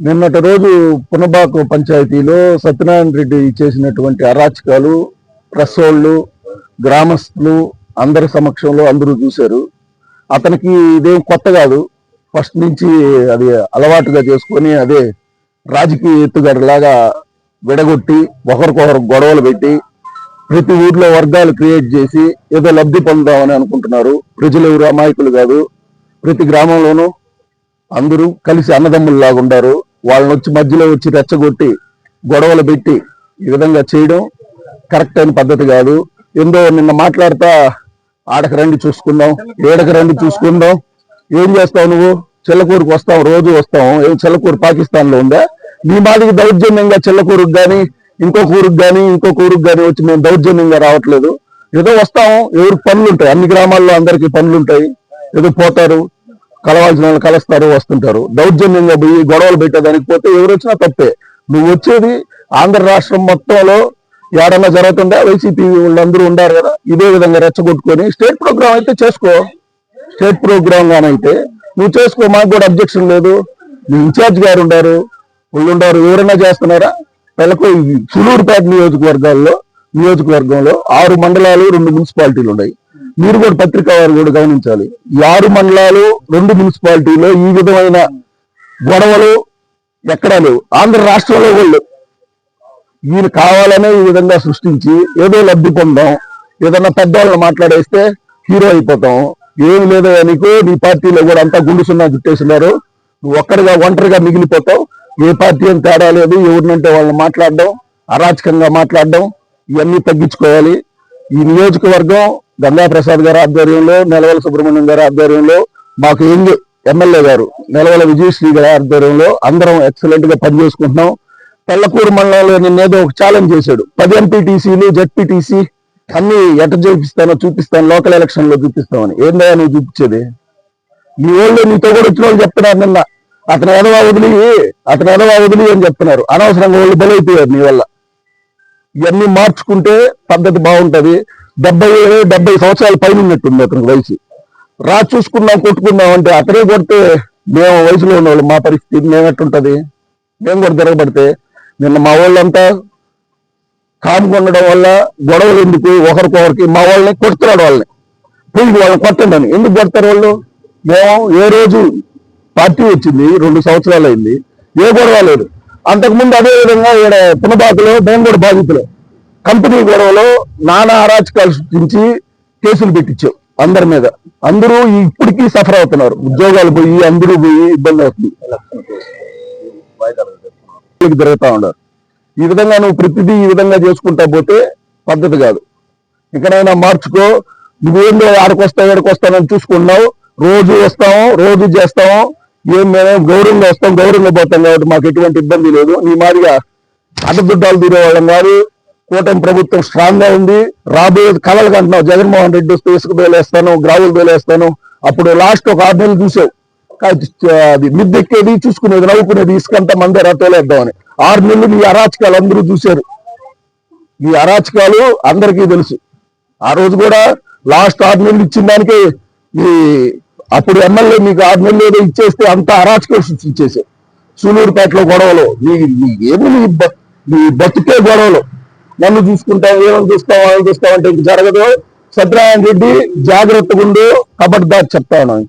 నిన్నటి రోజు పునబాకు పంచాయతీలో సత్యనారాయణ రెడ్డి చేసినటువంటి అరాచకాలు ప్రెస్సోళ్ళు గ్రామస్తులు అందరి సమక్షంలో అందరూ చూశారు. అతనికి ఇదేం కొత్త కాదు, ఫస్ట్ నుంచి అది అలవాటుగా చేసుకొని అదే రాజకీయ ఎత్తుగడలాగా విడగొట్టి ఒకరికొకరు గొడవలు పెట్టి ప్రతి ఊర్లో వర్గాలు క్రియేట్ చేసి ఏదో లబ్ధి పొందామని అనుకుంటున్నారు. ప్రజలు ఎవరు అమాయకులు కాదు, ప్రతి గ్రామంలోనూ అందరూ కలిసి అన్నదమ్ముల్లాగా ఉండారు. వాళ్ళని వచ్చి మధ్యలో వచ్చి రెచ్చగొట్టి గొడవలు పెట్టి ఈ విధంగా చేయడం కరెక్ట్ అయిన పద్ధతి కాదు. ఏందో నిన్న మాట్లాడతా ఆడక రండి చూసుకుందాం, ఏడక రండి చూసుకుందాం, ఏం చేస్తావు నువ్వు? చెల్లకూరుకు వస్తావు, రోజు వస్తావు. ఏం చెల్లకూరు పాకిస్తాన్ లో ఉందా? నీ మాదికి దౌర్జన్యంగా చెల్లకూరుకు కానీ ఇంకొక ఊరికి కానీ వచ్చి మేము దౌర్జన్యంగా రావట్లేదు. ఏదో వస్తాము, ఎవరికి పనులు ఉంటాయి, అన్ని గ్రామాల్లో అందరికీ పనులు ఉంటాయి. ఏదో పోతారు, కలవాల్సిన వాళ్ళు కలుస్తారు, వస్తుంటారు. దౌర్జన్యంగా పోయి గొడవలు పెట్టేదానికి పోతే ఎవరు వచ్చినా తప్పే. నువ్వు వచ్చేది ఆంధ్ర రాష్ట్రం మొత్తంలో ఏడన్నా జరుగుతుందా? వైసీపీ వాళ్ళందరూ ఉండారు కదా, ఇదే విధంగా రెచ్చగొట్టుకొని స్టేట్ ప్రోగ్రామ్ అయితే చేసుకో. స్టేట్ ప్రోగ్రామ్ గానైతే నువ్వు చేసుకో, మాకు కూడా అబ్జెక్షన్ లేదు. నీ ఇన్ఛార్జ్ గారు ఉండారు, వాళ్ళు ఎవరైనా చేస్తున్నారా? నెలకు సులూరుపేట నియోజకవర్గంలో 6 మండలాలు 2 మున్సిపాలిటీలు ఉన్నాయి. మీరు కూడా పత్రికా వారు కూడా గమనించాలి. ఈ 6 మండలాలు 2 మున్సిపాలిటీలో ఈ విధమైన గొడవలు ఎక్కడా లేవు. ఆంధ్ర రాష్ట్రంలో వాళ్ళు ఈయన కావాలనే ఈ విధంగా సృష్టించి ఏదో లబ్ధి పొందాం, ఏదన్నా పెద్దవాళ్ళని మాట్లాడేస్తే హీరో అయిపోతాం. ఏమి లేదో నీకు నీ పార్టీలో కూడా అంతా గుండు సున్నా చుట్టేసినారు. నువ్వు ఒంటరిగా మిగిలిపోతావు. ఏ పార్టీ అని తేడా లేదు. ఎవరినంటే వాళ్ళని మాట్లాడడం, అరాచకంగా మాట్లాడడం, ఇవన్నీ తగ్గించుకోవాలి. ఈ నియోజకవర్గం గంగా ప్రసాద్ గారి ఆధ్వర్యంలో, నెలవల సుబ్రహ్మణ్యం గారి ఆధ్వర్యంలో, మాకు ఎమ్మెల్యే గారు నెలవల విజయశ్రీ గారి ఆధ్వర్యంలో అందరం ఎక్సలెంట్ గా పనిచేసుకుంటున్నాం. తెల్లకూరు మండలంలో నిన్నేదో ఒక ఛాలెంజ్ చేశాడు. 10 ఎంపీటీసీలు జెడ్పీటీసీ అన్ని ఎట చూపిస్తాను లోకల్ ఎలక్షన్ లో చూపిస్తామని. ఏందా నువ్వు చూపించేది? నీ వాళ్ళు నీతో కూడా వచ్చిన వాళ్ళు చెప్తున్నారు నిన్న అతను ఎదవా వదిలి అని చెప్తున్నారు. అనవసరంగా వాళ్ళు బలైపోయారు నీ వల్ల. ఇవన్నీ మార్చుకుంటే పద్ధతి బాగుంటది. 70 సంవత్సరాల పైన ఉన్నట్టుంది అతనికి వయసు. చూసుకుందాం కొట్టుకుందాం అంటే అతనే కొడితే మేము వయసులో ఉన్నవాళ్ళు మా పరిస్థితి మేమెట్టుంటది? మేము కూడా తిరగబడితే నిన్న మా వాళ్ళంతా కామ్గా ఉండడం వల్ల గొడవలు ఎందుకు ఒకరికొకరికి మా వాళ్ళని కొడుతున్నాడు. వాళ్ళని కొట్టండి అని ఎందుకు కొడతారు వాళ్ళు? మేము ఏ రోజు పార్టీ వచ్చింది 2 సంవత్సరాలు అయింది, ఏ గొడవ లేదు. అంతకుముందు అదే విధంగా ఈడ పునబాకులో మేము కూడా బాధితులు కంపెనీ గొడవలో నానా అరాచకాలు సృష్టించి కేసులు పెట్టించావు అందరి మీద. అందరూ ఇప్పటికీ సఫర్ అవుతున్నారు. ఉద్యోగాలు పోయి అందరూ పోయి ఇబ్బంది అవుతుంది, తిరుగుతా ఉన్నారు. ఈ విధంగా నువ్వు ప్రతిదీ ఈ విధంగా చేసుకుంటా పోతే పద్ధతి కాదు. ఇక్కడైనా మార్చుకో. నువ్వేందో ఆడకొస్తానని చూసుకున్నావు. రోజు వస్తాము, రోజు చేస్తాము. మేము గౌరవంగా వస్తాం, గౌరవంగా పోతాం కాబట్టి మాకు ఎటువంటి ఇబ్బంది లేదు. నీ మాదిగా అడ్డదుడ్డాలు తీరే వాళ్ళం కాదు. కూటమి ప్రభుత్వం స్ట్రాంగ్ గా ఉంది. రాబోయే కలలు అంటున్నావు. జగన్మోహన్ రెడ్డి వస్తే ఇసుక బేలేస్తాను, గ్రావులు బేలేస్తాను. అప్పుడు లాస్ట్ ఒక 6 నెలలు చూసావు. అది మిద్దెక్కేది చూసుకునేది, నవ్వుకునేది, ఇసుకంతా మందే రతోలేద్దామని. 6 నెలలు నీ అరాచకాలు అందరూ చూశారు. ఈ అరాచకాలు అందరికీ తెలుసు. ఆ రోజు కూడా లాస్ట్ 6 నెలలు ఇచ్చిన దానికే అప్పుడు ఎమ్మెల్యే మీకు 6 నెలలు ఏదో ఇచ్చేస్తే అంత అరాచకం ఇచ్చేసావు. సూలూరుపేటలో గొడవలు నీ బతుకే గొడవలు. నన్ను చూసుకుంటావు, ఏమని చూస్తావు అంటే ఇంక జరగదు. సత్యనారాయణ రెడ్డి జాగ్రత్తగా ఉండు, కబడ్దార్ చెప్తా ఉన్నాను.